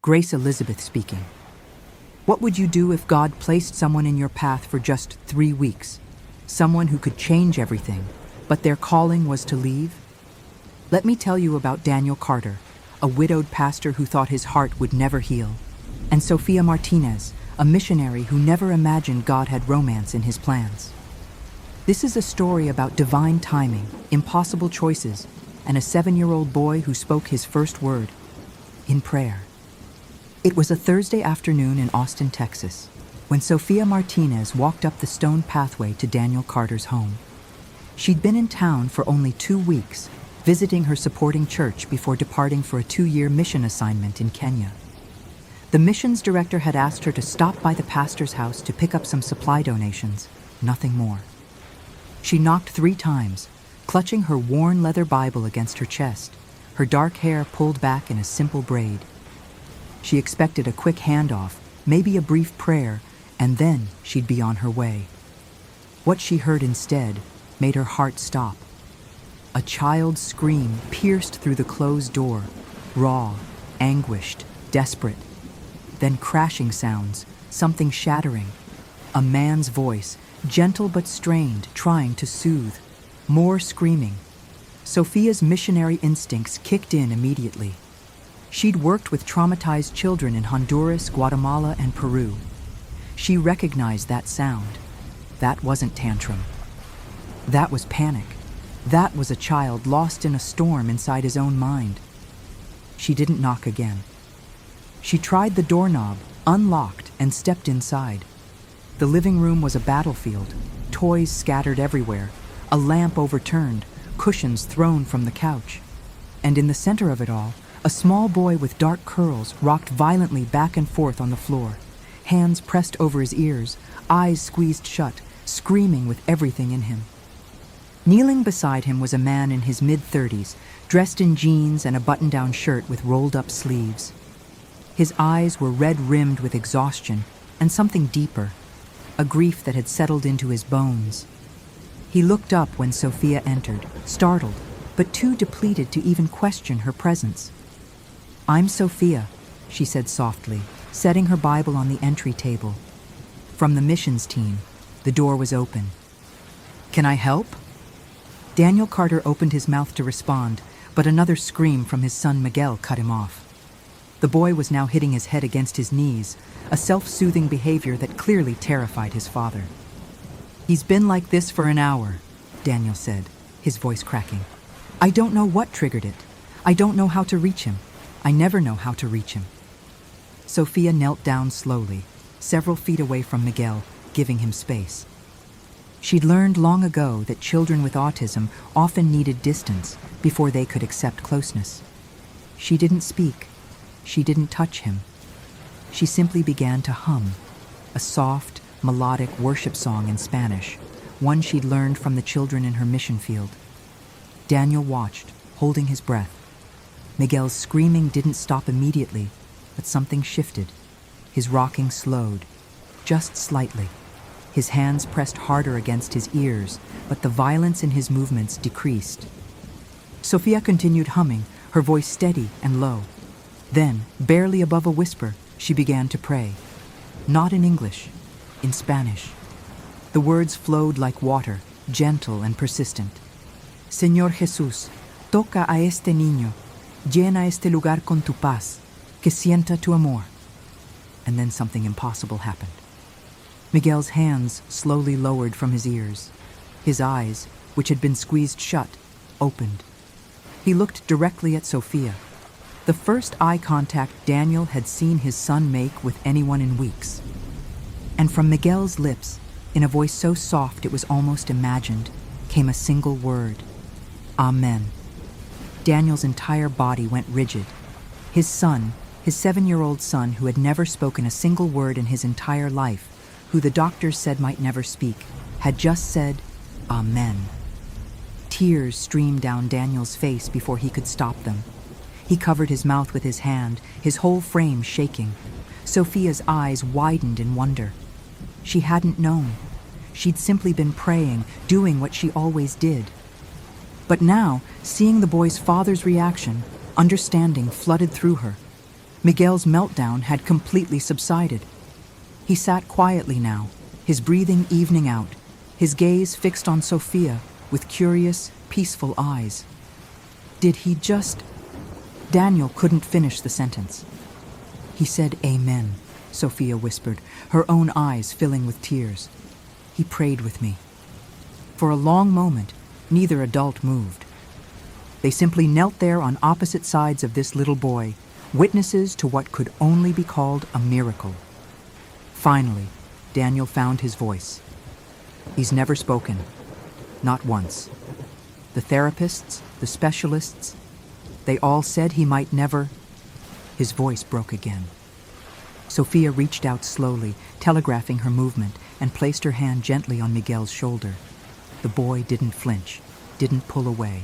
Grace Elizabeth speaking. What would you do if God placed someone in your path for just 3 weeks? Someone who could change everything, but their calling was to leave? Let me tell you about Daniel Carter, a widowed pastor who thought his heart would never heal, and Sofia Martinez, a missionary who never imagined God had romance in his plans. This is a story about divine timing, impossible choices, and a 7-year-old boy who spoke his first word in prayer. It was a Thursday afternoon in Austin, Texas, when Sofia Martinez walked up the stone pathway to Daniel Carter's home. She'd been in town for only 2 weeks, visiting her supporting church before departing for a 2-year mission assignment in Kenya. The missions director had asked her to stop by the pastor's house to pick up some supply donations, nothing more. She knocked 3 times, clutching her worn leather Bible against her chest, her dark hair pulled back in a simple braid. She expected a quick handoff, maybe a brief prayer, and then she'd be on her way. What she heard instead made her heart stop. A child's scream pierced through the closed door, raw, anguished, desperate. Then crashing sounds, something shattering. A man's voice, gentle but strained, trying to soothe. More screaming. Sofia's missionary instincts kicked in immediately. She'd worked with traumatized children in Honduras, Guatemala, and Peru. She recognized that sound. That wasn't tantrum. That was panic. That was a child lost in a storm inside his own mind. She didn't knock again. She tried the doorknob, unlocked, and stepped inside. The living room was a battlefield, toys scattered everywhere, a lamp overturned, cushions thrown from the couch. And in the center of it all, a small boy with dark curls rocked violently back and forth on the floor, hands pressed over his ears, eyes squeezed shut, screaming with everything in him. Kneeling beside him was a man in his mid-30s, dressed in jeans and a button-down shirt with rolled-up sleeves. His eyes were red-rimmed with exhaustion and something deeper, a grief that had settled into his bones. He looked up when Sofia entered, startled, but too depleted to even question her presence. "I'm Sofia," she said softly, setting her Bible on the entry table. From the missions team, the door was open. "Can I help?" Daniel Carter opened his mouth to respond, but another scream from his son Miguel cut him off. The boy was now hitting his head against his knees, a self-soothing behavior that clearly terrified his father. "He's been like this for an hour," Daniel said, his voice cracking. "I don't know what triggered it. I don't know how to reach him. I never know how to reach him." Sofia knelt down slowly, several feet away from Miguel, giving him space. She'd learned long ago that children with autism often needed distance before they could accept closeness. She didn't speak. She didn't touch him. She simply began to hum, a soft, melodic worship song in Spanish, one she'd learned from the children in her mission field. Daniel watched, holding his breath. Miguel's screaming didn't stop immediately, but something shifted. His rocking slowed, just slightly. His hands pressed harder against his ears, but the violence in his movements decreased. Sofia continued humming, her voice steady and low. Then, barely above a whisper, she began to pray. Not in English, in Spanish. The words flowed like water, gentle and persistent. "Señor Jesús, toca a este niño. Llena este lugar con tu paz, que sienta tu amor." And then something impossible happened. Miguel's hands slowly lowered from his ears. His eyes, which had been squeezed shut, opened. He looked directly at Sofia, the first eye contact Daniel had seen his son make with anyone in weeks. And from Miguel's lips, in a voice so soft it was almost imagined, came a single word: "Amen." Daniel's entire body went rigid. His son, his 7-year-old son who had never spoken a single word in his entire life, who the doctors said might never speak, had just said, "Amen." Tears streamed down Daniel's face before he could stop them. He covered his mouth with his hand, his whole frame shaking. Sofia's eyes widened in wonder. She hadn't known. She'd simply been praying, doing what she always did. But now, seeing the boy's father's reaction, understanding flooded through her. Miguel's meltdown had completely subsided. He sat quietly now, his breathing evening out, his gaze fixed on Sofia with curious, peaceful eyes. Did he just... Daniel couldn't finish the sentence. He said amen, Sofia whispered, her own eyes filling with tears. He prayed with me. For a long moment, neither adult moved. They simply knelt there on opposite sides of this little boy, witnesses to what could only be called a miracle. Finally, Daniel found his voice. He's never spoken. Not once. The therapists, the specialists, they all said he might never... His voice broke again. Sofia reached out slowly, telegraphing her movement, and placed her hand gently on Miguel's shoulder. The boy didn't flinch, didn't pull away.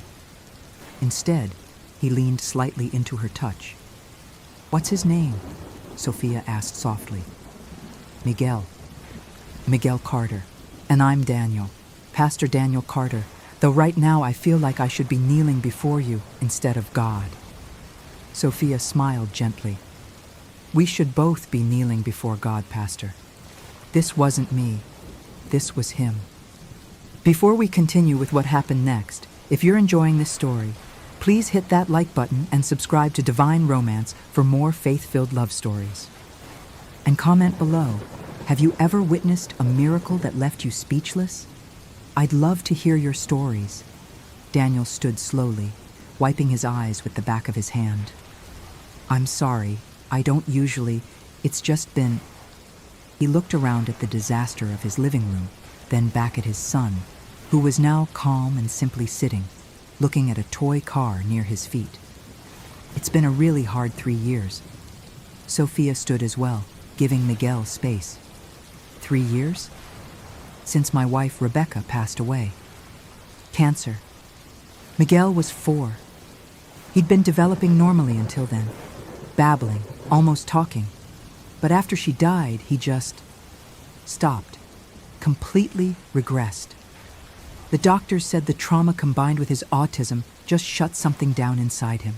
Instead, he leaned slightly into her touch. "What's his name?" Sofia asked softly. "Miguel. Miguel Carter. And I'm Daniel, Pastor Daniel Carter, though right now I feel like I should be kneeling before you instead of God." Sofia smiled gently. "We should both be kneeling before God, Pastor. This wasn't me. This was him." Before we continue with what happened next, if you're enjoying this story, please hit that like button and subscribe to Divine Romance for more faith-filled love stories. And comment below, have you ever witnessed a miracle that left you speechless? I'd love to hear your stories. Daniel stood slowly, wiping his eyes with the back of his hand. "I'm sorry, I don't usually, it's just been..." He looked around at the disaster of his living room, then back at his son, who was now calm and simply sitting, looking at a toy car near his feet. "It's been a really hard 3 years." Sofia stood as well, giving Miguel space. 3 years? Since my wife Rebecca passed away. Cancer. Miguel was 4. He'd been developing normally until then, babbling, almost talking. But after she died, he just stopped, completely regressed. The doctors said the trauma combined with his autism just shut something down inside him.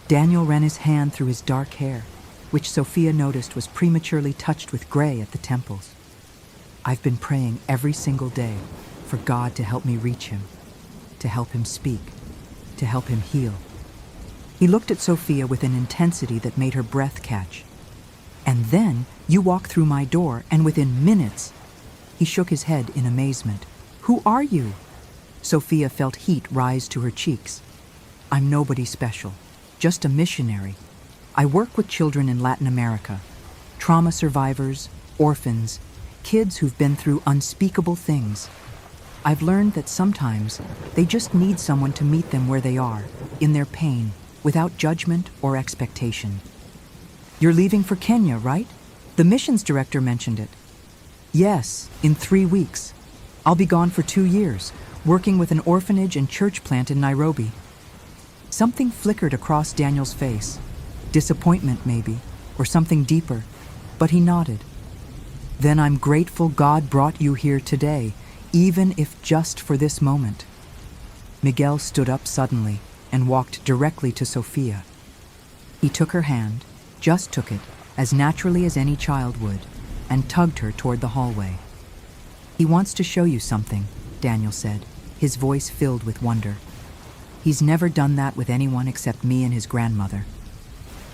Daniel ran his hand through his dark hair, which Sofia noticed was prematurely touched with gray at the temples. "I've been praying every single day for God to help me reach him, to help him speak, to help him heal." He looked at Sofia with an intensity that made her breath catch. "And then you walked through my door, and within minutes..." He shook his head in amazement. "Who are you?" Sofia felt heat rise to her cheeks. "I'm nobody special, just a missionary. I work with children in Latin America, trauma survivors, orphans, kids who've been through unspeakable things. I've learned that sometimes they just need someone to meet them where they are, in their pain, without judgment or expectation." "You're leaving for Kenya, right? The missions director mentioned it." "Yes, in 3 weeks. I'll be gone for 2 years, working with an orphanage and church plant in Nairobi." Something flickered across Daniel's face. Disappointment, maybe, or something deeper, but he nodded. "Then I'm grateful God brought you here today, even if just for this moment." Miguel stood up suddenly and walked directly to Sofia. He took her hand, just took it, as naturally as any child would, and tugged her toward the hallway. "He wants to show you something," Daniel said, his voice filled with wonder. "He's never done that with anyone except me and his grandmother."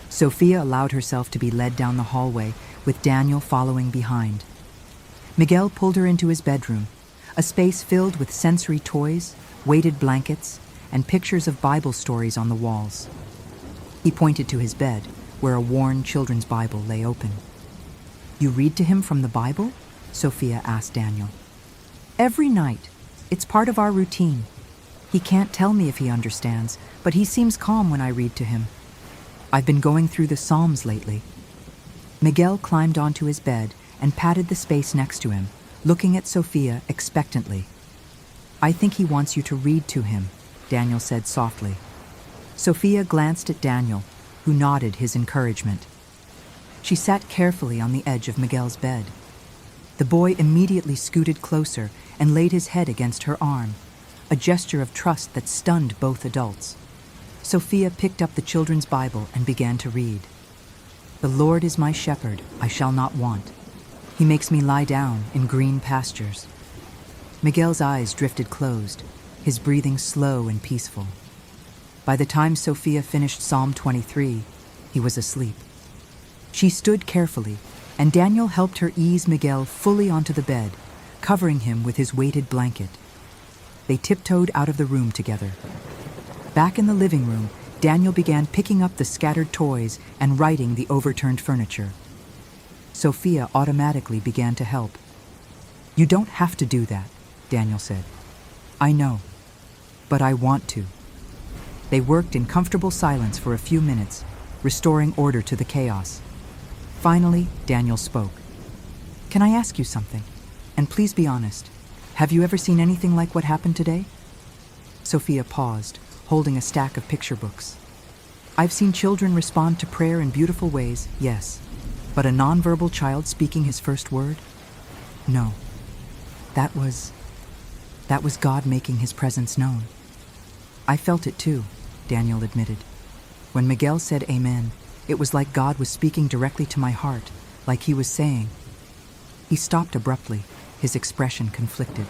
Sofia allowed herself to be led down the hallway, with Daniel following behind. Miguel pulled her into his bedroom, a space filled with sensory toys, weighted blankets, and pictures of Bible stories on the walls. He pointed to his bed, where a worn children's Bible lay open. "You read to him from the Bible?" Sofia asked Daniel. "Every night. It's part of our routine. He can't tell me if he understands, but he seems calm when I read to him. I've been going through the Psalms lately." Miguel climbed onto his bed and patted the space next to him, looking at Sofia expectantly. "I think he wants you to read to him," Daniel said softly. Sofia glanced at Daniel, who nodded his encouragement. She sat carefully on the edge of Miguel's bed. The boy immediately scooted closer and laid his head against her arm, a gesture of trust that stunned both adults. Sofia picked up the children's Bible and began to read. The Lord is my shepherd, I shall not want. He makes me lie down in green pastures. Miguel's eyes drifted closed, his breathing slow and peaceful. By the time Sofia finished Psalm 23, he was asleep. She stood carefully, and Daniel helped her ease Miguel fully onto the bed, covering him with his weighted blanket. They tiptoed out of the room together. Back in the living room, Daniel began picking up the scattered toys and righting the overturned furniture. Sofia automatically began to help. "You don't have to do that," Daniel said. "I know, but I want to." They worked in comfortable silence for a few minutes, restoring order to the chaos. Finally, Daniel spoke. "Can I ask you something? And please be honest. Have you ever seen anything like what happened today?" Sofia paused, holding a stack of picture books. "I've seen children respond to prayer in beautiful ways, yes. But a nonverbal child speaking his first word? No. That was God making his presence known." "I felt it too," Daniel admitted. "When Miguel said amen, it was like God was speaking directly to my heart, like he was saying..." He stopped abruptly, his expression conflicted.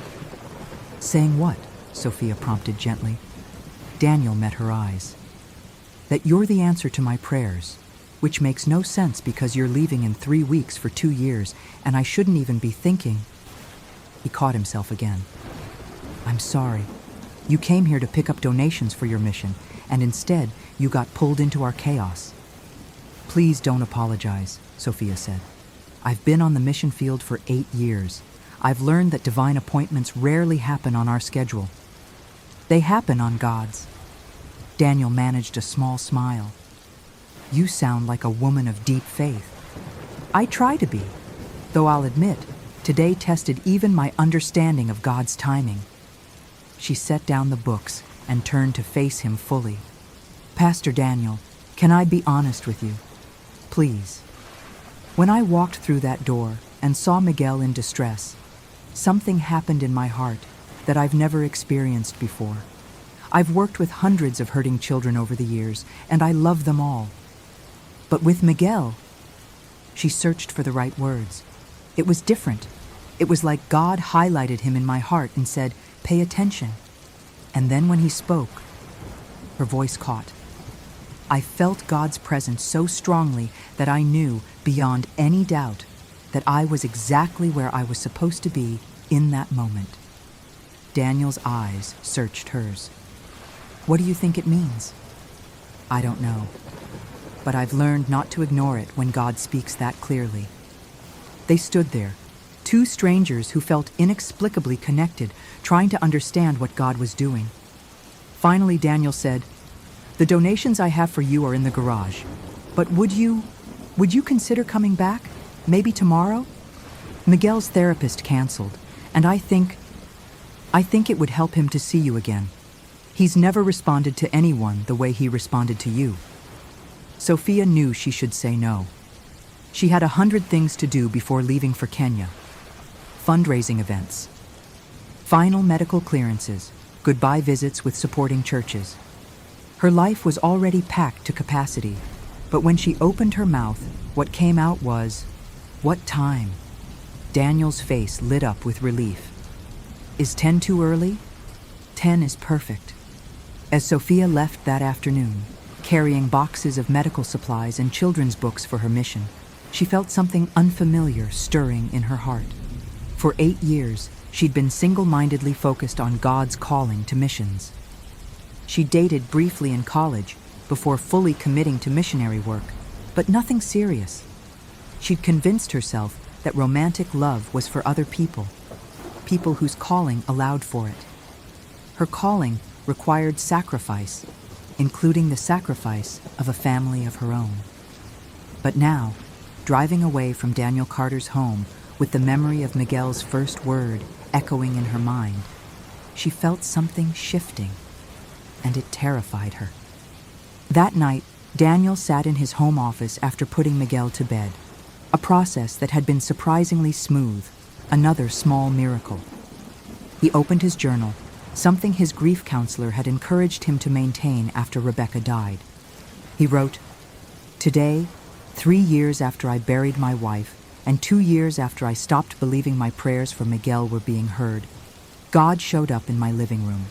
"Saying what?" Sofia prompted gently. Daniel met her eyes. "That you're the answer to my prayers, which makes no sense because you're leaving in 3 weeks for 2 years, and I shouldn't even be thinking..." He caught himself again. "I'm sorry. You came here to pick up donations for your mission, and instead you got pulled into our chaos." "Please don't apologize," Sofia said. "I've been on the mission field for 8 years. I've learned that divine appointments rarely happen on our schedule. They happen on God's." Daniel managed a small smile. "You sound like a woman of deep faith." "I try to be, though I'll admit, today tested even my understanding of God's timing." She set down the books and turned to face him fully. "Pastor Daniel, can I be honest with you? Please." When I walked through that door and saw Miguel in distress, something happened in my heart that I've never experienced before. I've worked with hundreds of hurting children over the years, and I love them all. But with Miguel, she searched for the right words. It was different. It was like God highlighted him in my heart and said, "Pay attention." And then when he spoke, her voice caught. I felt God's presence so strongly that I knew, beyond any doubt, that I was exactly where I was supposed to be in that moment. Daniel's eyes searched hers. "What do you think it means?" "I don't know. But I've learned not to ignore it when God speaks that clearly." They stood there, 2 strangers who felt inexplicably connected, trying to understand what God was doing. Finally, Daniel said, "The donations I have for you are in the garage. But would you consider coming back? Maybe tomorrow? Miguel's therapist canceled, and I think it would help him to see you again. He's never responded to anyone the way he responded to you." Sofia knew she should say no. She had 100 things to do before leaving for Kenya. Fundraising events, final medical clearances, goodbye visits with supporting churches. Her life was already packed to capacity, but when she opened her mouth, what came out was, "What time?" Daniel's face lit up with relief. "Is 10 too early?" 10 is perfect." As Sofia left that afternoon, carrying boxes of medical supplies and children's books for her mission, she felt something unfamiliar stirring in her heart. For 8 years, she'd been single-mindedly focused on God's calling to missions. She dated briefly in college before fully committing to missionary work, but nothing serious. She'd convinced herself that romantic love was for other people whose calling allowed for it. Her calling required sacrifice, including the sacrifice of a family of her own. But now, driving away from Daniel Carter's home with the memory of Miguel's first word echoing in her mind, she felt something shifting, and it terrified her. That night, Daniel sat in his home office after putting Miguel to bed, a process that had been surprisingly smooth, another small miracle. He opened his journal, something his grief counselor had encouraged him to maintain after Rebecca died. He wrote, "Today, 3 years after I buried my wife, and 2 years after I stopped believing my prayers for Miguel were being heard, God showed up in my living room.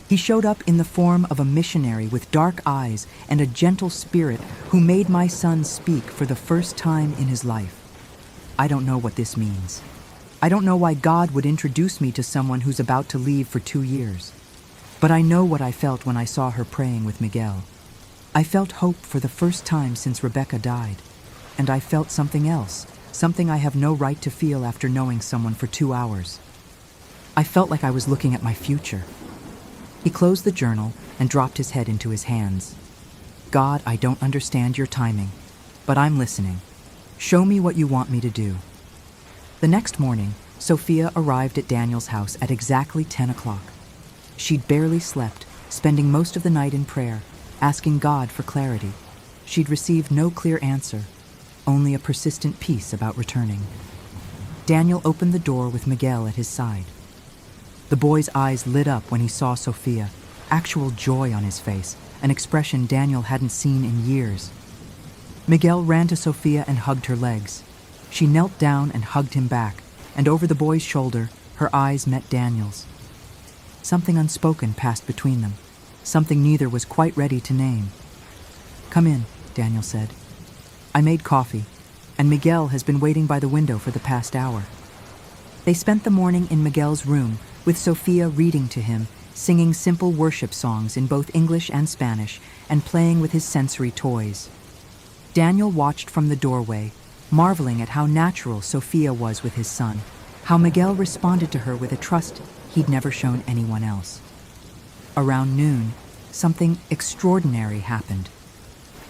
He showed up in the form of a missionary with dark eyes and a gentle spirit who made my son speak for the first time in his life. I don't know what this means. I don't know why God would introduce me to someone who's about to leave for 2 years. But I know what I felt when I saw her praying with Miguel. I felt hope for the first time since Rebecca died. And I felt something else, something I have no right to feel after knowing someone for 2 hours. I felt like I was looking at my future. He closed the journal and dropped his head into his hands. God, I don't understand your timing, but I'm listening. Show me what you want me to do. The next morning, Sofia arrived at Daniel's house at exactly 10 o'clock. She'd barely slept, spending most of the night in prayer, asking God for clarity. She'd received no clear answer, only a persistent peace about returning. Daniel opened the door with Miguel at his side. The boy's eyes lit up when he saw Sofia, actual joy on his face, an expression Daniel hadn't seen in years. Miguel ran to Sofia and hugged her legs. She knelt down and hugged him back, and over the boy's shoulder, her eyes met Daniel's. Something unspoken passed between them, something neither was quite ready to name. "Come in," Daniel said. "I made coffee, and Miguel has been waiting by the window for the past hour." They spent the morning in Miguel's room, with Sofia reading to him, singing simple worship songs in both English and Spanish, and playing with his sensory toys. Daniel watched from the doorway, marveling at how natural Sofia was with his son, how Miguel responded to her with a trust he'd never shown anyone else. Around noon, something extraordinary happened.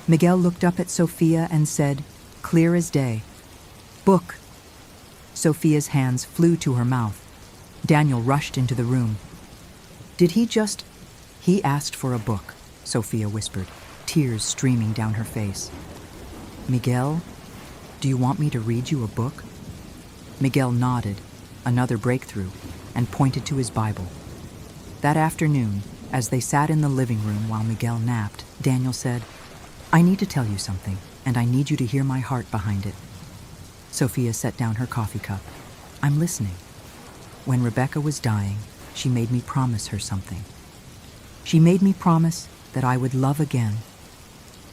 Miguel looked up at Sofia and said, clear as day, "Book." Sofia's hands flew to her mouth. Daniel rushed into the room. "Did he just—" "He asked for a book," Sofia whispered, tears streaming down her face. "Miguel, do you want me to read you a book?" Miguel nodded, another breakthrough, and pointed to his Bible. That afternoon, as they sat in the living room while Miguel napped, Daniel said, "I need to tell you something, and I need you to hear my heart behind it." Sofia set down her coffee cup. "I'm listening. When Rebecca was dying, she made me promise her something. She made me promise that I would love again,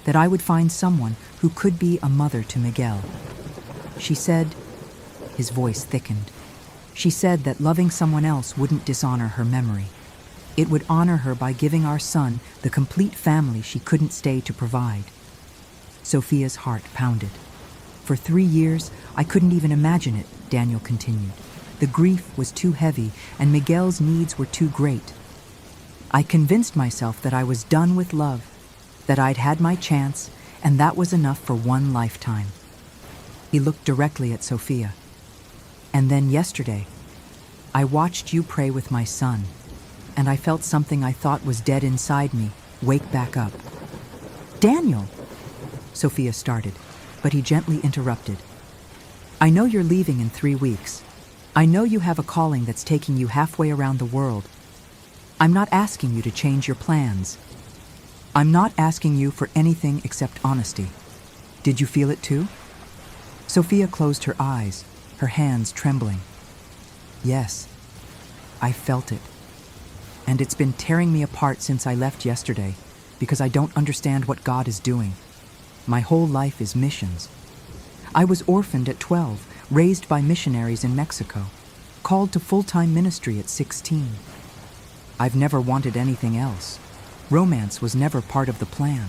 that I would find someone who could be a mother to Miguel. She said," his voice thickened, "she said that loving someone else wouldn't dishonor her memory. It would honor her by giving our son the complete family she couldn't stay to provide." Sofia's heart pounded. "For 3 years, I couldn't even imagine it," Daniel continued. "The grief was too heavy, and Miguel's needs were too great. I convinced myself that I was done with love, that I'd had my chance, and that was enough for one lifetime." He looked directly at Sofia. "And then yesterday, I watched you pray with my son, and I felt something I thought was dead inside me wake back up." "Daniel!" Sofia started, but he gently interrupted. "I know you're leaving in 3 weeks. I know you have a calling that's taking you halfway around the world. I'm not asking you to change your plans. I'm not asking you for anything except honesty. Did you feel it too?" Sofia closed her eyes, her hands trembling. "Yes, I felt it. And it's been tearing me apart since I left yesterday, because I don't understand what God is doing. My whole life is missions. I was orphaned at 12, raised by missionaries in Mexico, called to full-time ministry at 16. I've never wanted anything else. Romance was never part of the plan.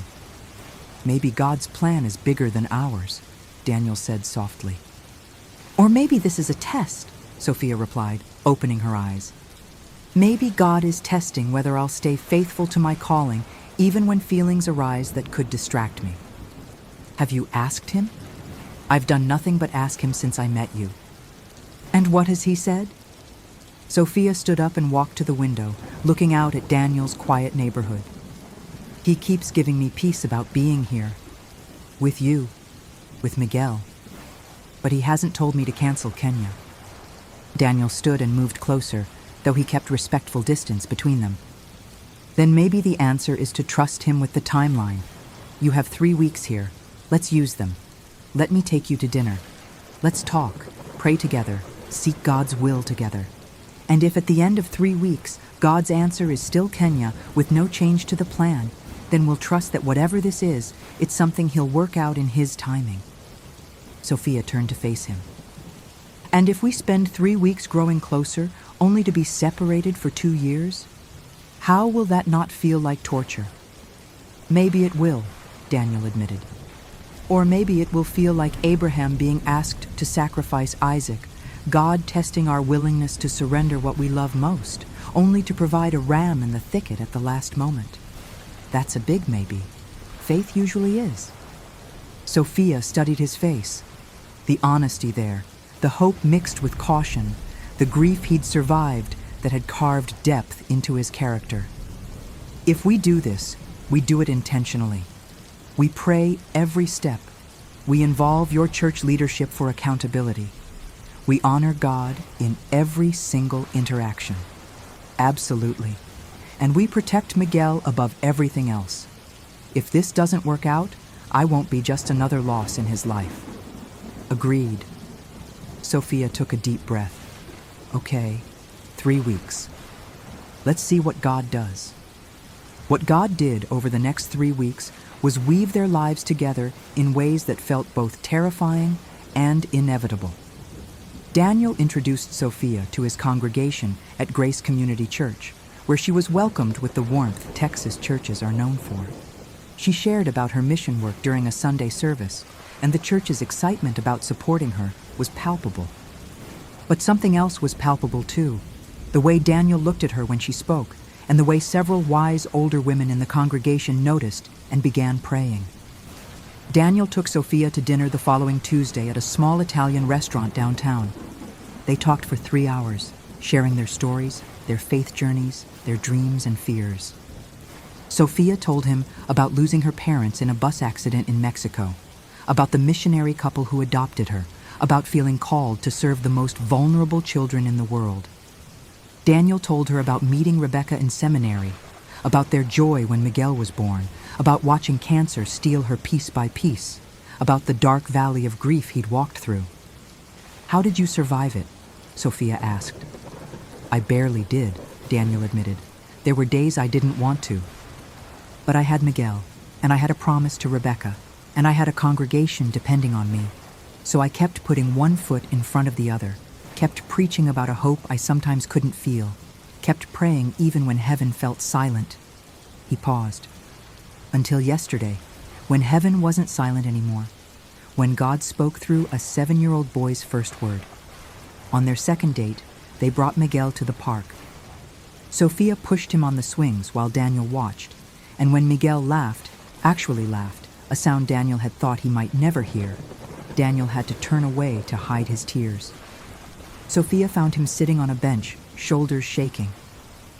Maybe God's plan is bigger than ours," Daniel said softly. "Or maybe this is a test," Sofia replied, opening her eyes. "Maybe God is testing whether I'll stay faithful to my calling even when feelings arise that could distract me." "Have you asked him?" "I've done nothing but ask him since I met you." "And what has he said?" Sofia stood up and walked to the window, looking out at Daniel's quiet neighborhood. "He keeps giving me peace about being here. With you. With Miguel. But he hasn't told me to cancel Kenya." Daniel stood and moved closer, though he kept respectful distance between them. "Then maybe the answer is to trust him with the timeline. You have 3 weeks here. Let's use them. Let me take you to dinner. Let's talk, pray together, seek God's will together. And if at the end of 3 weeks, God's answer is still Kenya with no change to the plan, then we'll trust that whatever this is, it's something He'll work out in His timing. Sofia turned to face him. And if we spend 3 weeks growing closer, only to be separated for 2 years, how will that not feel like torture? Maybe it will, Daniel admitted. Or maybe it will feel like Abraham being asked to sacrifice Isaac, God testing our willingness to surrender what we love most, only to provide a ram in the thicket at the last moment. That's a big maybe. Faith usually is. Sofia studied his face. The honesty there, the hope mixed with caution, the grief he'd survived that had carved depth into his character. If we do this, we do it intentionally. We pray every step. We involve your church leadership for accountability. We honor God in every single interaction. Absolutely. And we protect Miguel above everything else. If this doesn't work out, I won't be just another loss in his life. Agreed. Sofia took a deep breath. Okay, 3 weeks. Let's see what God does. What God did over the next 3 weeks was weave their lives together in ways that felt both terrifying and inevitable. Daniel introduced Sofia to his congregation at Grace Community Church, where she was welcomed with the warmth Texas churches are known for. She shared about her mission work during a Sunday service, and the church's excitement about supporting her was palpable. But something else was palpable too, the way Daniel looked at her when she spoke, and the way several wise older women in the congregation noticed and began praying. Daniel took Sofia to dinner the following Tuesday at a small Italian restaurant downtown. They talked for 3 hours, sharing their stories, their faith journeys, their dreams and fears. Sofia told him about losing her parents in a bus accident in Mexico, about the missionary couple who adopted her, about feeling called to serve the most vulnerable children in the world. Daniel told her about meeting Rebecca in seminary, about their joy when Miguel was born, about watching cancer steal her piece by piece, about the dark valley of grief he'd walked through. "How did you survive it?" Sofia asked. "I barely did," Daniel admitted. "There were days I didn't want to. But I had Miguel, and I had a promise to Rebecca, and I had a congregation depending on me. So I kept putting one foot in front of the other, kept preaching about a hope I sometimes couldn't feel, kept praying even when heaven felt silent." He paused. "Until yesterday, when heaven wasn't silent anymore, when God spoke through a 7-year-old boy's first word. On their second date, they brought Miguel to the park. Sofia pushed him on the swings while Daniel watched, and when Miguel actually laughed, a sound Daniel had thought he might never hear, Daniel had to turn away to hide his tears. Sofia found him sitting on a bench, shoulders shaking.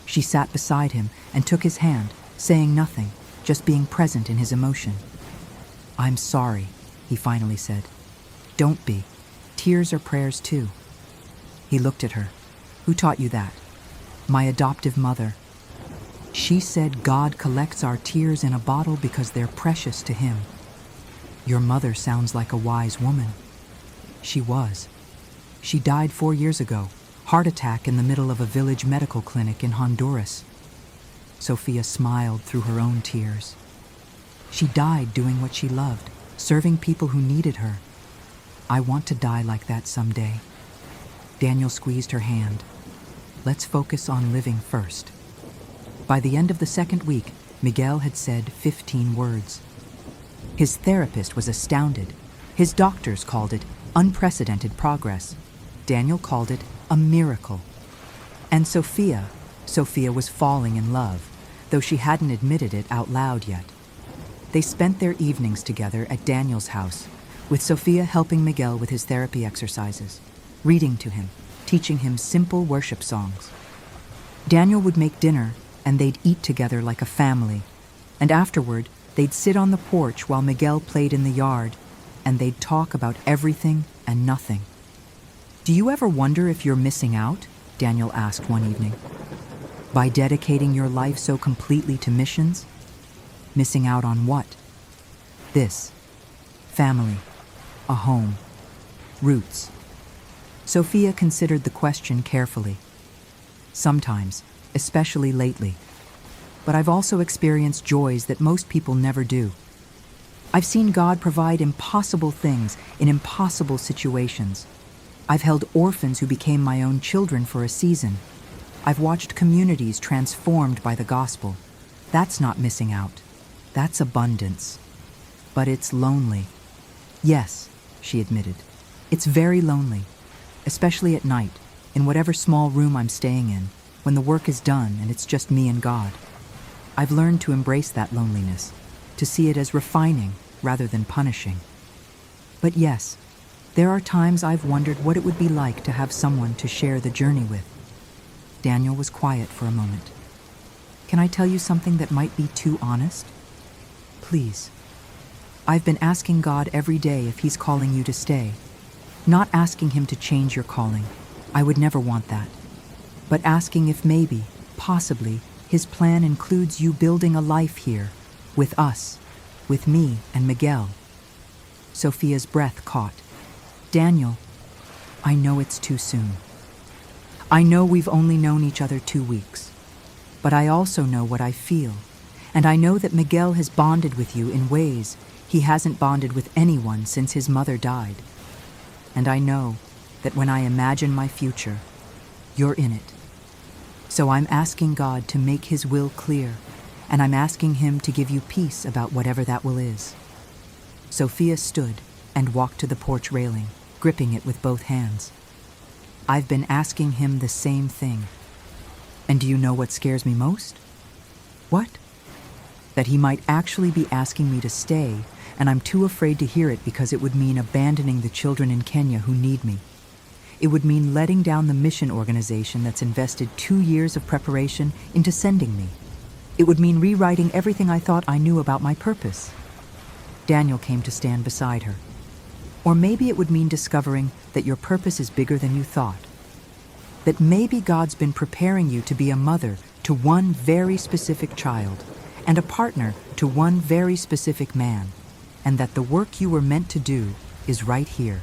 She sat beside him and took his hand, saying nothing, just being present in his emotion. "I'm sorry," he finally said. "Don't be. Tears are prayers too." He looked at her. "Who taught you that?" "My adoptive mother. She said God collects our tears in a bottle because they're precious to Him." "Your mother sounds like a wise woman." "She was. She died 4 years ago, heart attack in the middle of a village medical clinic in Honduras." Sofia smiled through her own tears. "She died doing what she loved, serving people who needed her. I want to die like that someday." Daniel squeezed her hand. "Let's focus on living first." By the end of the second week, Miguel had said 15 words. His therapist was astounded. His doctors called it unprecedented progress. Daniel called it a miracle. And Sofia was falling in love, though she hadn't admitted it out loud yet. They spent their evenings together at Daniel's house, with Sofia helping Miguel with his therapy exercises, reading to him, teaching him simple worship songs. Daniel would make dinner, and they'd eat together like a family, and afterward, they'd sit on the porch while Miguel played in the yard, and they'd talk about everything and nothing. "Do you ever wonder if you're missing out?" Daniel asked one evening. "By dedicating your life so completely to missions? Missing out on what?" "This. Family, a home, roots. Sofia considered the question carefully. Sometimes, especially lately. But I've also experienced joys that most people never do. I've seen God provide impossible things in impossible situations. I've held orphans who became my own children for a season. I've watched communities transformed by the gospel. That's not missing out. That's abundance. But it's lonely. Yes, she admitted. It's very lonely, especially at night, in whatever small room I'm staying in, when the work is done and it's just me and God. I've learned to embrace that loneliness, to see it as refining rather than punishing. But yes, there are times I've wondered what it would be like to have someone to share the journey with. Daniel was quiet for a moment. Can I tell you something that might be too honest? Please. I've been asking God every day if He's calling you to stay. Not asking Him to change your calling. I would never want that. But asking if maybe, possibly, His plan includes you building a life here, with us, with me and Miguel. Sofia's breath caught. Daniel, I know it's too soon. I know we've only known each other 2 weeks. But I also know what I feel. And I know that Miguel has bonded with you in ways he hasn't bonded with anyone since his mother died. And I know that when I imagine my future, you're in it. So I'm asking God to make His will clear, and I'm asking Him to give you peace about whatever that will is. Sofia stood and walked to the porch railing, gripping it with both hands. I've been asking Him the same thing. And do you know what scares me most? What? That He might actually be asking me to stay, and I'm too afraid to hear it because it would mean abandoning the children in Kenya who need me. It would mean letting down the mission organization that's invested 2 years of preparation into sending me. It would mean rewriting everything I thought I knew about my purpose. Daniel came to stand beside her. Or maybe it would mean discovering that your purpose is bigger than you thought. That maybe God's been preparing you to be a mother to one very specific child, and a partner to one very specific man, and that the work you were meant to do is right here.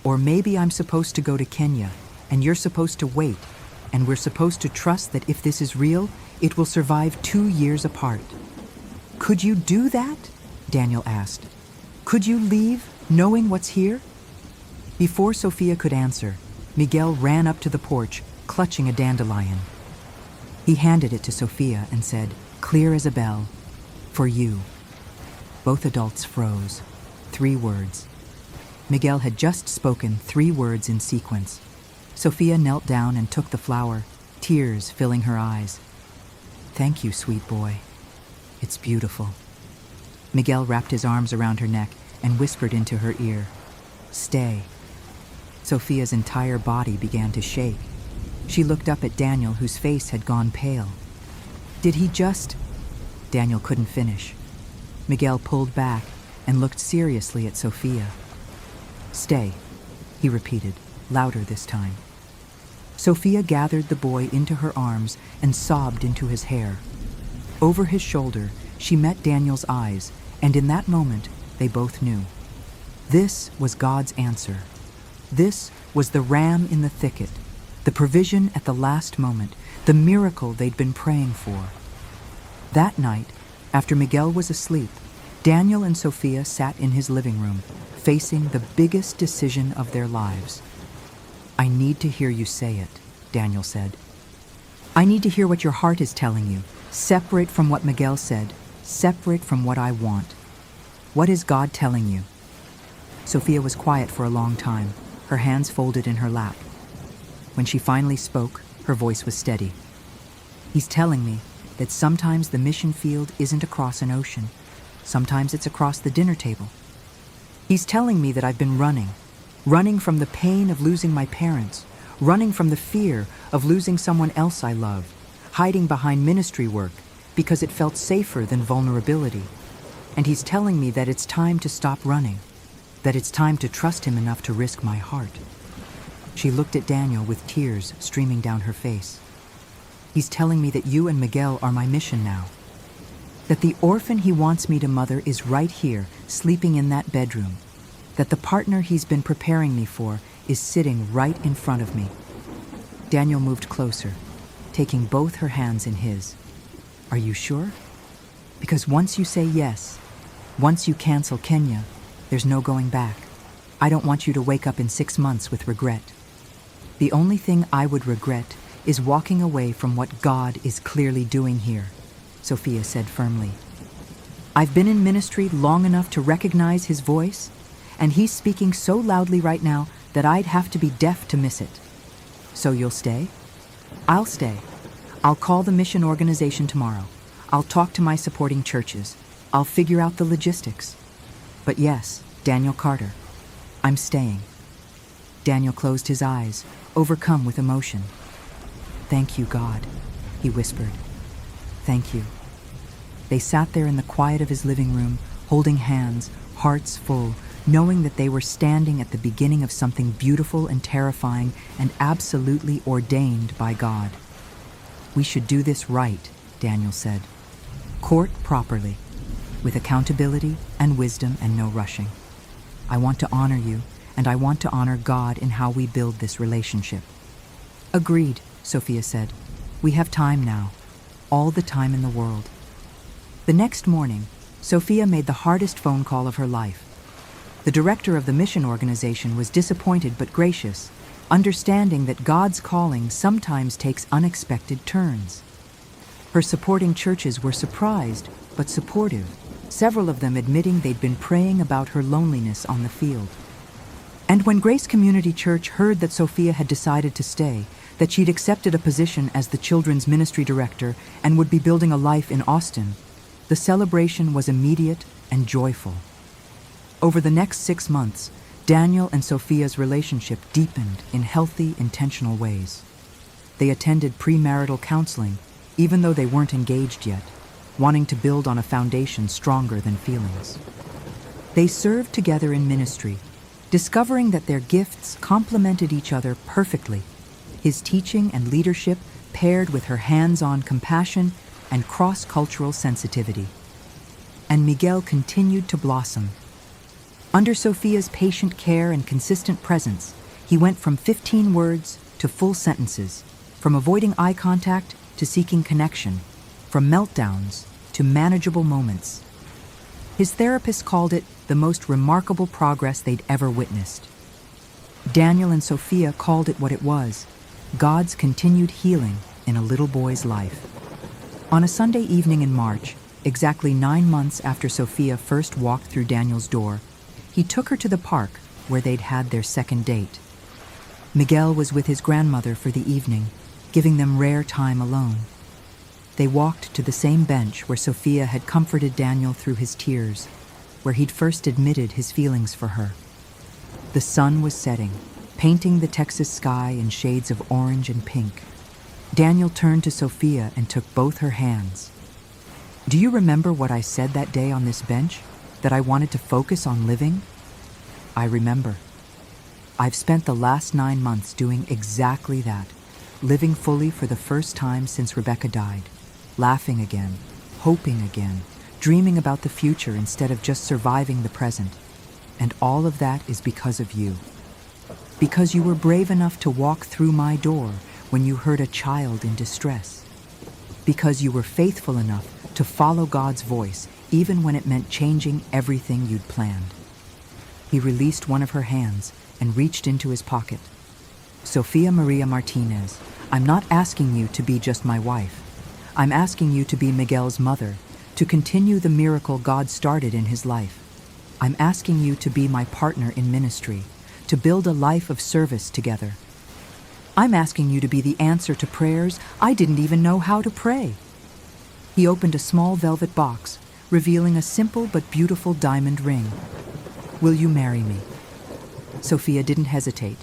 Or maybe I'm supposed to go to Kenya, and you're supposed to wait, and we're supposed to trust that if this is real, it will survive 2 years apart. Could you do that? Daniel asked. Could you leave, knowing what's here? Before Sofia could answer, Miguel ran up to the porch, clutching a dandelion. He handed it to Sofia and said, clear as a bell, for you. Both adults froze. 3 words. Miguel had just spoken 3 words in sequence. Sofia knelt down and took the flower, tears filling her eyes. Thank you, sweet boy. It's beautiful. Miguel wrapped his arms around her neck and whispered into her ear, stay. Sofia's entire body began to shake. She looked up at Daniel, whose face had gone pale. Did he just... Daniel couldn't finish. Miguel pulled back and looked seriously at Sofia. Stay, he repeated, louder this time. Sofia gathered the boy into her arms and sobbed into his hair. Over his shoulder, she met Daniel's eyes, and in that moment, they both knew. This was God's answer. This was the ram in the thicket, the provision at the last moment, the miracle they'd been praying for. That night, after Miguel was asleep, Daniel and Sofia sat in his living room, facing the biggest decision of their lives. I need to hear you say it, Daniel said. I need to hear what your heart is telling you, separate from what Miguel said, separate from what I want. What is God telling you? Sofia was quiet for a long time, her hands folded in her lap. When she finally spoke, her voice was steady. He's telling me that sometimes the mission field isn't across an ocean. Sometimes it's across the dinner table. He's telling me that I've been running from the pain of losing my parents, running from the fear of losing someone else I love, hiding behind ministry work because it felt safer than vulnerability. And he's telling me that it's time to stop running, that it's time to trust him enough to risk my heart. She looked at Daniel with tears streaming down her face. He's telling me that you and Miguel are my mission now. that the orphan he wants me to mother is right here, sleeping in that bedroom, that the partner he's been preparing me for is sitting right in front of me. Daniel moved closer, taking both her hands in his. Are you sure? Because once you say yes, once you cancel Kenya, there's no going back. I don't want you to wake up in 6 months with regret. The only thing I would regret is walking away from what God is clearly doing here, Sofia said firmly. I've been in ministry long enough to recognize his voice, and he's speaking so loudly right now that I'd have to be deaf to miss it. So you'll stay? I'll stay. I'll call the mission organization tomorrow. I'll talk to my supporting churches. I'll figure out the logistics. But yes, Daniel Carter, I'm staying. Daniel closed his eyes, overcome with emotion. Thank you, God, he whispered. Thank you. They sat there in the quiet of his living room, holding hands, hearts full, knowing that they were standing at the beginning of something beautiful and terrifying and absolutely ordained by God. We should do this right, Daniel said. Court properly, with accountability and wisdom and no rushing. I want to honor you, and I want to honor God in how we build this relationship. Agreed, Sofia said. We have time now, all the time in the world. The next morning, Sofia made the hardest phone call of her life. The director of the mission organization was disappointed but gracious, understanding that God's calling sometimes takes unexpected turns. Her supporting churches were surprised but supportive, several of them admitting they'd been praying about her loneliness on the field. And when Grace Community Church heard that Sofia had decided to stay, that she'd accepted a position as the children's ministry director and would be building a life in Austin, the celebration was immediate and joyful. Over the next 6 months, Daniel and Sofia's relationship deepened in healthy, intentional ways. They attended premarital counseling, even though they weren't engaged yet, wanting to build on a foundation stronger than feelings. They served together in ministry, discovering that their gifts complemented each other perfectly. His teaching and leadership paired with her hands-on compassion and cross-cultural sensitivity. And Miguel continued to blossom. Under Sofia's patient care and consistent presence, he went from 15 words to full sentences, from avoiding eye contact to seeking connection, from meltdowns to manageable moments. His therapist called it the most remarkable progress they'd ever witnessed. Daniel and Sofia called it what it was, God's continued healing in a little boy's life. On a Sunday evening in March, exactly 9 months after Sofia first walked through Daniel's door, he took her to the park where they'd had their second date. Miguel was with his grandmother for the evening, giving them rare time alone. They walked to the same bench where Sofia had comforted Daniel through his tears, where he'd first admitted his feelings for her. The sun was setting, painting the Texas sky in shades of orange and pink. Daniel turned to Sofia and took both her hands. Do you remember what I said that day on this bench? That I wanted to focus on living? I remember. I've spent the last 9 months doing exactly that, living fully for the first time since Rebecca died, laughing again, hoping again, dreaming about the future instead of just surviving the present. And all of that is because of you. Because you were brave enough to walk through my door when you heard a child in distress. Because you were faithful enough to follow God's voice even when it meant changing everything you'd planned. He released one of her hands and reached into his pocket. Sofia Maria Martinez, I'm not asking you to be just my wife. I'm asking you to be Miguel's mother, to continue the miracle God started in his life. I'm asking you to be my partner in ministry, to build a life of service together. I'm asking you to be the answer to prayers I didn't even know how to pray. He opened a small velvet box, revealing a simple but beautiful diamond ring. Will you marry me? Sofia didn't hesitate.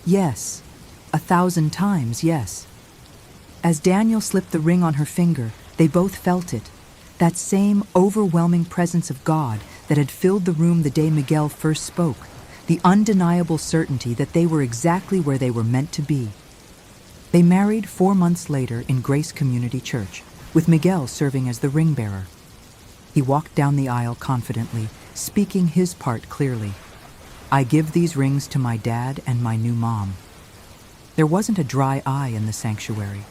Yes, 1,000 times yes. As Daniel slipped the ring on her finger, they both felt it, that same overwhelming presence of God that had filled the room the day Miguel first spoke, the undeniable certainty that they were exactly where they were meant to be. They married 4 months later in Grace Community Church, with Miguel serving as the ring bearer. He walked down the aisle confidently, speaking his part clearly. I give these rings to my dad and my new mom. There wasn't a dry eye in the sanctuary.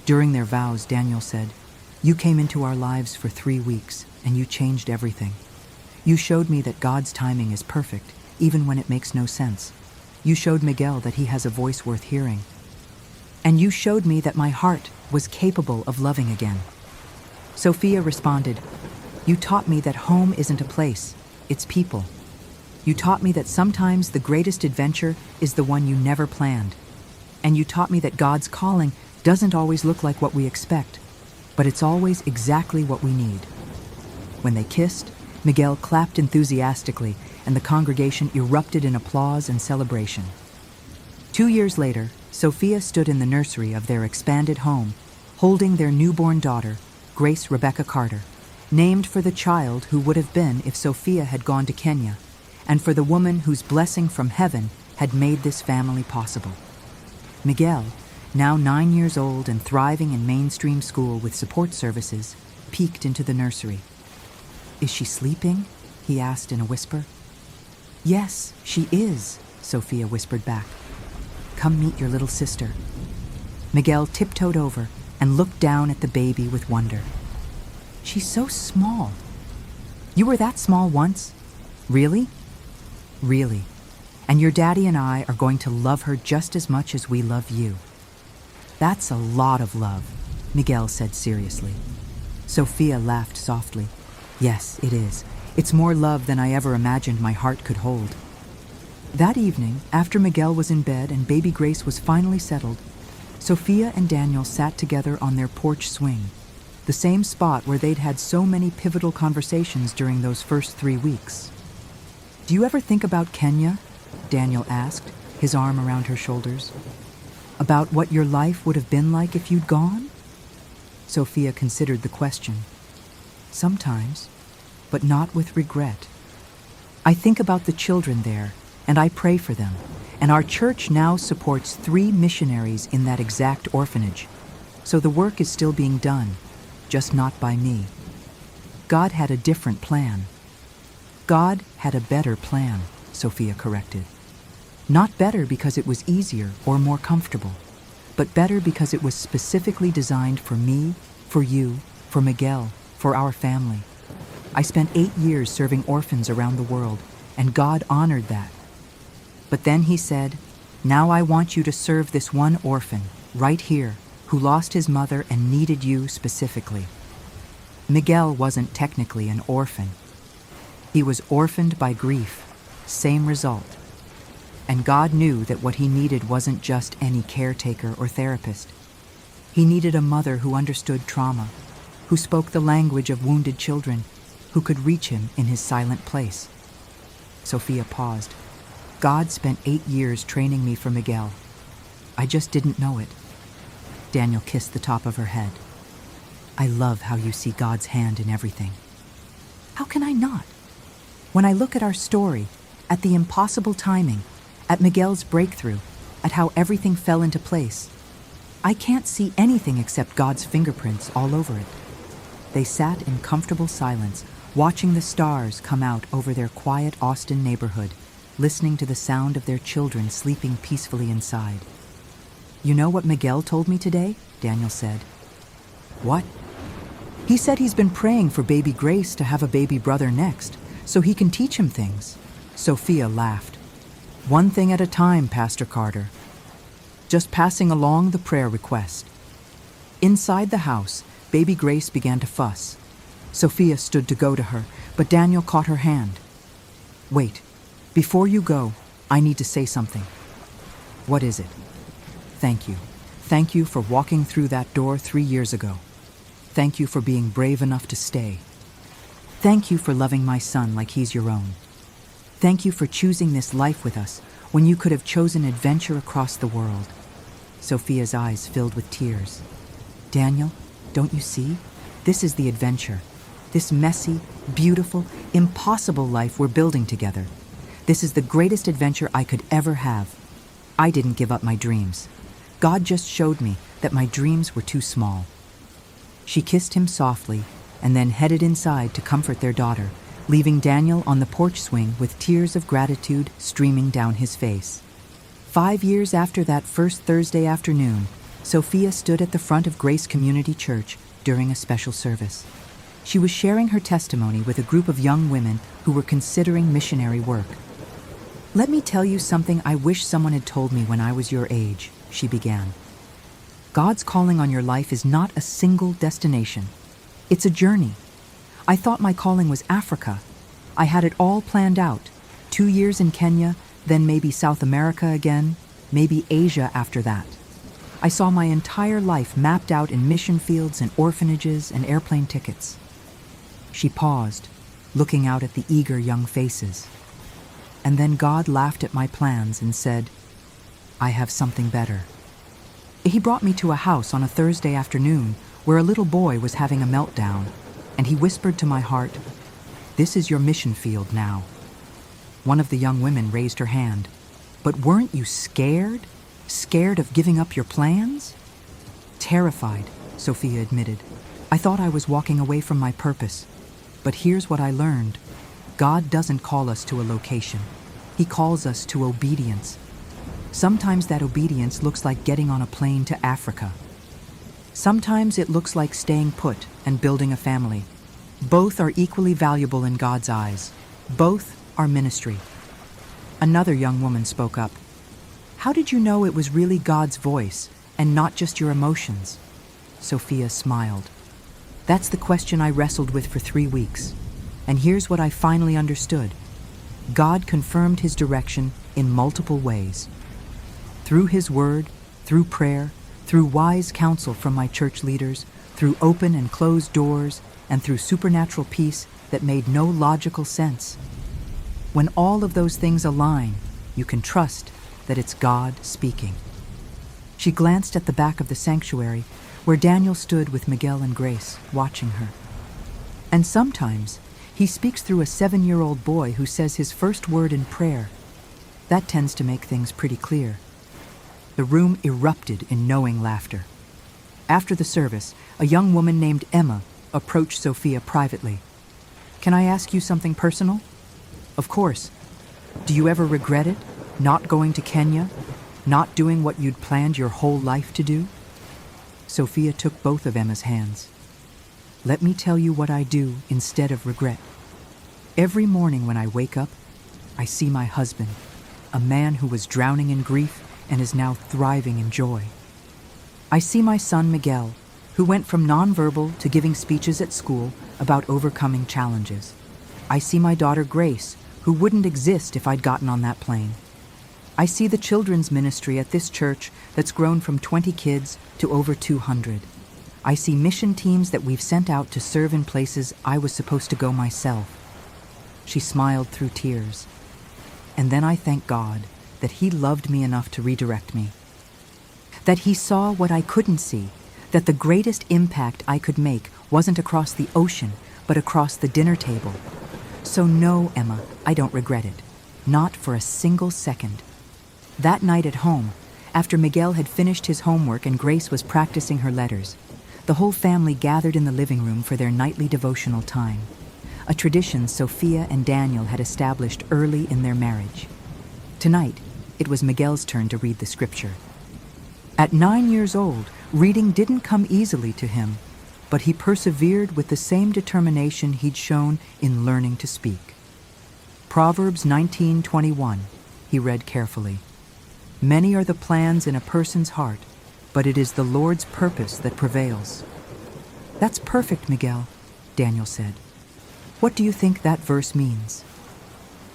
During their vows, Daniel said, "You came into our lives for 3 weeks, and you changed everything. You showed me that God's timing is perfect, even when it makes no sense. You showed Miguel that he has a voice worth hearing. And you showed me that my heart was capable of loving again." Sofia responded, "You taught me that home isn't a place, it's people. You taught me that sometimes the greatest adventure is the one you never planned. And you taught me that God's calling doesn't always look like what we expect, but it's always exactly what we need." When they kissed, Miguel clapped enthusiastically, and the congregation erupted in applause and celebration. 2 years later, Sofia stood in the nursery of their expanded home, holding their newborn daughter, Grace Rebecca Carter, named for the child who would have been if Sofia had gone to Kenya, and for the woman whose blessing from heaven had made this family possible. Miguel, now 9 years old and thriving in mainstream school with support services, peeked into the nursery. "Is she sleeping?" he asked in a whisper. "Yes, she is," Sofia whispered back. "Come meet your little sister." Miguel tiptoed over and looked down at the baby with wonder. "She's so small." "You were that small once?" "Really?" "Really. And your daddy and I are going to love her just as much as we love you." "That's a lot of love," Miguel said seriously. Sofia laughed softly. "Yes, it is. It's more love than I ever imagined my heart could hold." That evening, after Miguel was in bed and baby Grace was finally settled, Sofia and Daniel sat together on their porch swing, the same spot where they'd had so many pivotal conversations during those first 3 weeks. "Do you ever think about Kenya?" Daniel asked, his arm around her shoulders. "About what your life would have been like if you'd gone?" Sofia considered the question. "Sometimes, but not with regret. I think about the children there, and I pray for them, and our church now supports 3 missionaries in that exact orphanage, so the work is still being done, just not by me. God had a different plan." "God had a better plan," Sofia corrected. "Not better because it was easier or more comfortable, but better because it was specifically designed for me, for you, for Miguel, for our family. I spent 8 years serving orphans around the world, and God honored that. But then he said, 'Now I want you to serve this one orphan, right here, who lost his mother and needed you specifically.' Miguel wasn't technically an orphan. He was orphaned by grief, same result. And God knew that what he needed wasn't just any caretaker or therapist. He needed a mother who understood trauma, who spoke the language of wounded children, who could reach him in his silent place." Sofia paused. "God spent 8 years training me for Miguel. I just didn't know it." Daniel kissed the top of her head. "I love how you see God's hand in everything." "How can I not? When I look at our story, at the impossible timing, at Miguel's breakthrough, at how everything fell into place, I can't see anything except God's fingerprints all over it." They sat in comfortable silence, watching the stars come out over their quiet Austin neighborhood, listening to the sound of their children sleeping peacefully inside. "You know what Miguel told me today?" Daniel said. "What?" "He said he's been praying for baby Grace to have a baby brother next, so he can teach him things." Sofia laughed. "One thing at a time, Pastor Carter. Just passing along the prayer request." Inside the house, baby Grace began to fuss. Sofia stood to go to her, but Daniel caught her hand. "Wait, before you go, I need to say something." "What is it?" "Thank you. Thank you for walking through that door 3 years ago. Thank you for being brave enough to stay. Thank you for loving my son like he's your own. Thank you for choosing this life with us when you could have chosen adventure across the world." Sofia's eyes filled with tears. "Daniel, don't you see? This is the adventure. This messy, beautiful, impossible life we're building together. This is the greatest adventure I could ever have. I didn't give up my dreams. God just showed me that my dreams were too small." She kissed him softly, and then headed inside to comfort their daughter, leaving Daniel on the porch swing with tears of gratitude streaming down his face. 5 years after that first Thursday afternoon, Sofia stood at the front of Grace Community Church during a special service. She was sharing her testimony with a group of young women who were considering missionary work. "Let me tell you something I wish someone had told me when I was your age," she began. "God's calling on your life is not a single destination. It's a journey. I thought my calling was Africa. I had it all planned out. 2 years in Kenya, then maybe South America again, maybe Asia after that. I saw my entire life mapped out in mission fields and orphanages and airplane tickets." She paused, looking out at the eager young faces. "And then God laughed at my plans and said, 'I have something better.' He brought me to a house on a Thursday afternoon where a little boy was having a meltdown, and he whispered to my heart, 'This is your mission field now.'" One of the young women raised her hand. "But weren't you scared? Scared of giving up your plans?" "Terrified," Sofia admitted. "I thought I was walking away from my purpose. But here's what I learned. God doesn't call us to a location. He calls us to obedience. Sometimes that obedience looks like getting on a plane to Africa. Sometimes it looks like staying put and building a family. Both are equally valuable in God's eyes. Both are ministry." Another young woman spoke up. "How did you know it was really God's voice and not just your emotions?" Sofia smiled. "That's the question I wrestled with for 3 weeks. And here's what I finally understood. God confirmed his direction in multiple ways. Through his word, through prayer, through wise counsel from my church leaders, through open and closed doors, and through supernatural peace that made no logical sense. When all of those things align, you can trust that it's God speaking." She glanced at the back of the sanctuary, where Daniel stood with Miguel and Grace, watching her. "And sometimes he speaks through a 7-year-old boy who says his first word in prayer. That tends to make things pretty clear." The room erupted in knowing laughter. After the service, a young woman named Emma approached Sofia privately. "Can I ask you something personal?" "Of course. Do you ever regret it? Not going to Kenya? Not doing what you'd planned your whole life to do?" Sofia took both of Emma's hands. "Let me tell you what I do instead of regret. Every morning when I wake up, I see my husband, a man who was drowning in grief and is now thriving in joy. I see my son Miguel, who went from nonverbal to giving speeches at school about overcoming challenges. I see my daughter Grace, who wouldn't exist if I'd gotten on that plane. I see the children's ministry at this church that's grown from 20 kids to over 200. I see mission teams that we've sent out to serve in places I was supposed to go myself." She smiled through tears. "And then I thank God that he loved me enough to redirect me. That he saw what I couldn't see, that the greatest impact I could make wasn't across the ocean, but across the dinner table. So no, Emma, I don't regret it. Not for a single second." That night at home, after Miguel had finished his homework and Grace was practicing her letters, the whole family gathered in the living room for their nightly devotional time, a tradition Sofia and Daniel had established early in their marriage. Tonight, it was Miguel's turn to read the scripture. At 9 years old, reading didn't come easily to him, but he persevered with the same determination he'd shown in learning to speak. Proverbs 19:21, he read carefully. "Many are the plans in a person's heart, but it is the Lord's purpose that prevails." "That's perfect, Miguel," Daniel said. "What do you think that verse means?"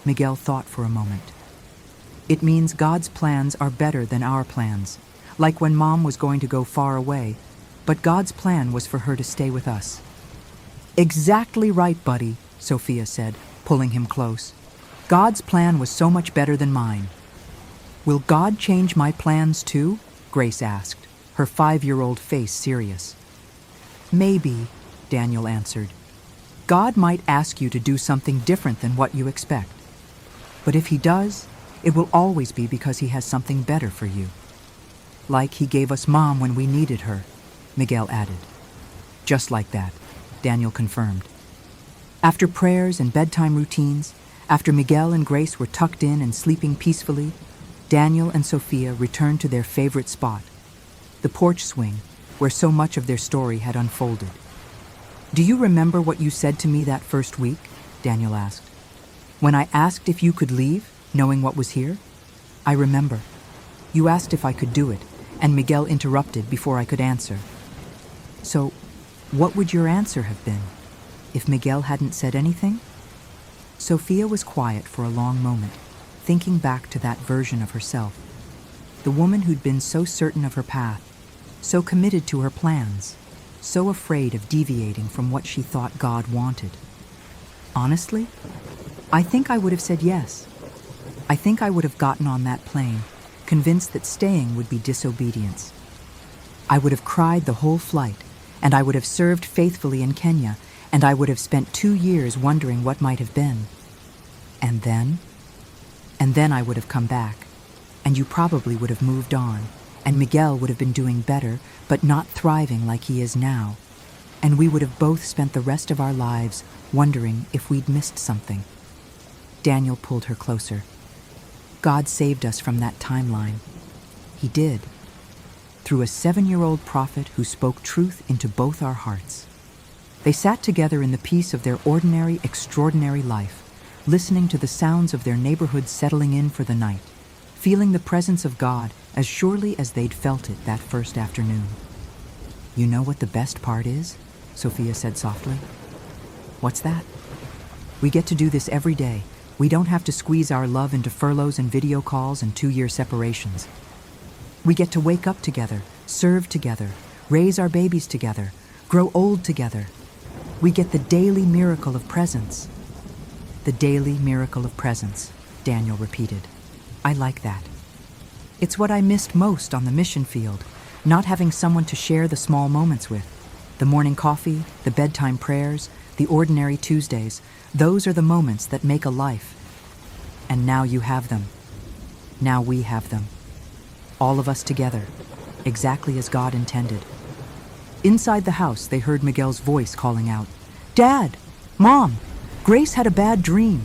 Miguel thought for a moment. "It means God's plans are better than our plans, like when Mom was going to go far away, but God's plan was for her to stay with us." "Exactly right, buddy," Sofia said, pulling him close. "God's plan was so much better than mine." "Will God change my plans too?" Grace asked, her 5-year-old face serious. "Maybe," Daniel answered. "God might ask you to do something different than what you expect. But if he does, it will always be because he has something better for you. Like he gave us Mom when we needed her," Miguel added. "Just like that. Daniel confirmed. After prayers and bedtime routines, after Miguel and Grace were tucked in and sleeping peacefully, Daniel and Sofia returned to their favorite spot, the porch swing, where so much of their story had unfolded. "Do you remember what you said to me that first week?" Daniel asked. "When I asked if you could leave, knowing what was here?" "I remember. You asked if I could do it, and Miguel interrupted before I could answer." "So, what would your answer have been, if Miguel hadn't said anything?" Sofia was quiet for a long moment, thinking back to that version of herself, the woman who'd been so certain of her path, so committed to her plans, so afraid of deviating from what she thought God wanted. Honestly, I think I would have said yes. I think I would have gotten on that plane, convinced that staying would be disobedience. I would have cried the whole flight, and I would have served faithfully in Kenya, and I would have spent 2 years wondering what might have been. And then I would have come back, and you probably would have moved on, and Miguel would have been doing better, but not thriving like he is now, and we would have both spent the rest of our lives wondering if we'd missed something. Daniel pulled her closer. God saved us from that timeline. He did, through a 7-year-old prophet who spoke truth into both our hearts. They sat together in the peace of their ordinary, extraordinary life, listening to the sounds of their neighborhood settling in for the night, feeling the presence of God as surely as they'd felt it that first afternoon. "You know what the best part is?" Sofia said softly. "What's that?" "We get to do this every day. We don't have to squeeze our love into furloughs and video calls and 2-year separations. We get to wake up together, serve together, raise our babies together, grow old together. We get the daily miracle of presence." "The daily miracle of presence," Daniel repeated. "I like that. It's what I missed most on the mission field, not having someone to share the small moments with. The morning coffee, the bedtime prayers, the ordinary Tuesdays, those are the moments that make a life. And now you have them. Now we have them. All of us together, exactly as God intended." Inside the house, they heard Miguel's voice calling out, "Dad! Mom! Grace had a bad dream."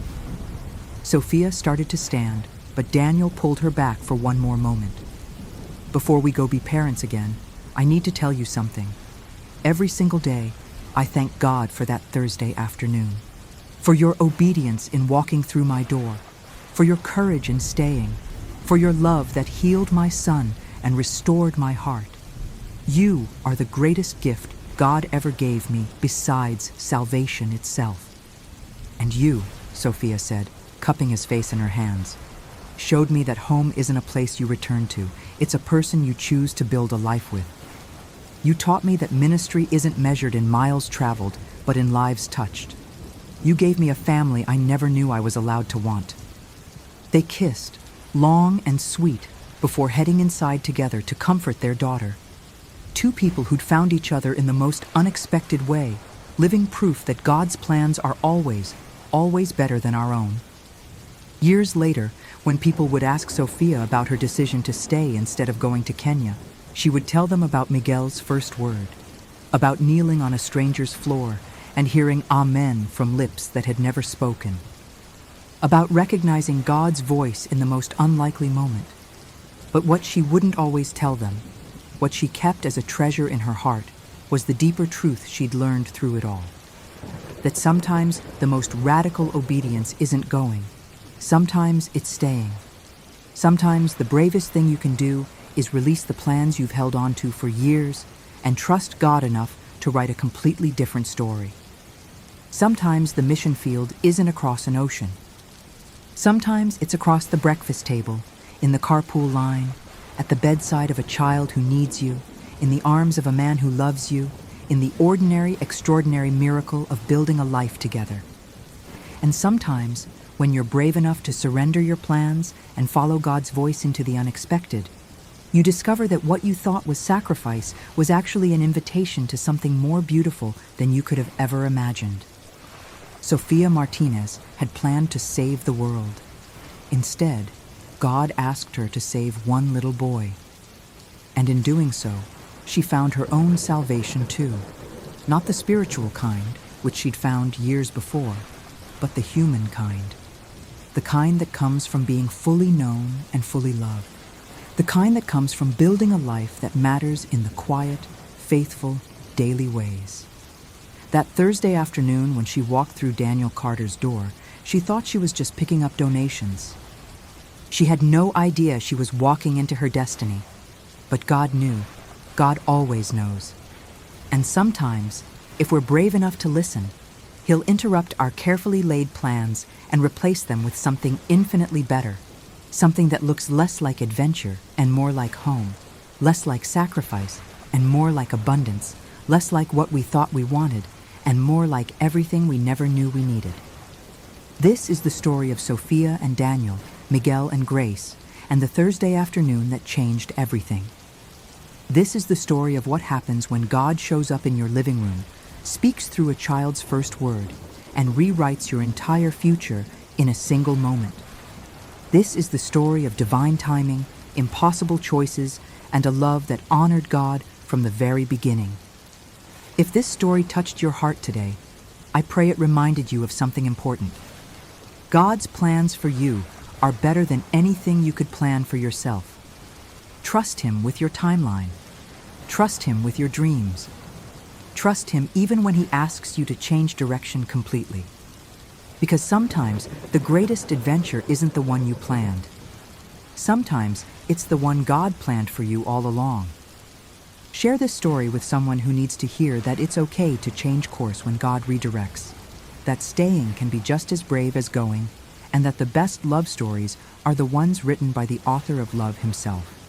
Sofia started to stand, but Daniel pulled her back for one more moment. "Before we go be parents again, I need to tell you something. Every single day, I thank God for that Thursday afternoon, for your obedience in walking through my door, for your courage in staying, for your love that healed my son and restored my heart. You are the greatest gift God ever gave me besides salvation itself." "And you," Sofia said, cupping his face in her hands, "showed me that home isn't a place you return to. It's a person you choose to build a life with. You taught me that ministry isn't measured in miles traveled, but in lives touched. You gave me a family I never knew I was allowed to want." They kissed, long and sweet, before heading inside together to comfort their daughter. Two people who'd found each other in the most unexpected way, living proof that God's plans are always, always better than our own. Years later, when people would ask Sofia about her decision to stay instead of going to Kenya, she would tell them about Miguel's first word, about kneeling on a stranger's floor and hearing Amen from lips that had never spoken, about recognizing God's voice in the most unlikely moment. But what she wouldn't always tell them, what she kept as a treasure in her heart, was the deeper truth she'd learned through it all. That sometimes the most radical obedience isn't going. Sometimes it's staying. Sometimes the bravest thing you can do is release the plans you've held on to for years and trust God enough to write a completely different story. Sometimes the mission field isn't across an ocean. Sometimes it's across the breakfast table, in the carpool line, at the bedside of a child who needs you, in the arms of a man who loves you, in the ordinary, extraordinary miracle of building a life together. And sometimes, when you're brave enough to surrender your plans and follow God's voice into the unexpected, you discover that what you thought was sacrifice was actually an invitation to something more beautiful than you could have ever imagined. Sofia Martinez had planned to save the world. Instead, God asked her to save one little boy. And in doing so, she found her own salvation too. Not the spiritual kind, which she'd found years before, but the human kind. The kind that comes from being fully known and fully loved. The kind that comes from building a life that matters in the quiet, faithful, daily ways. That Thursday afternoon when she walked through Daniel Carter's door, she thought she was just picking up donations. She had no idea she was walking into her destiny. But God knew. God always knows. And sometimes, if we're brave enough to listen, He'll interrupt our carefully laid plans and replace them with something infinitely better. Something that looks less like adventure and more like home. Less like sacrifice and more like abundance. Less like what we thought we wanted and more like everything we never knew we needed. This is the story of Sofia and Daniel, Miguel and Grace, and the Thursday afternoon that changed everything. This is the story of what happens when God shows up in your living room, speaks through a child's first word, and rewrites your entire future in a single moment. This is the story of divine timing, impossible choices, and a love that honored God from the very beginning. If this story touched your heart today, I pray it reminded you of something important. God's plans for you are better than anything you could plan for yourself. Trust Him with your timeline. Trust Him with your dreams. Trust Him even when He asks you to change direction completely. Because sometimes the greatest adventure isn't the one you planned. Sometimes it's the one God planned for you all along. Share this story with someone who needs to hear that it's okay to change course when God redirects, that staying can be just as brave as going, and that the best love stories are the ones written by the author of love Himself.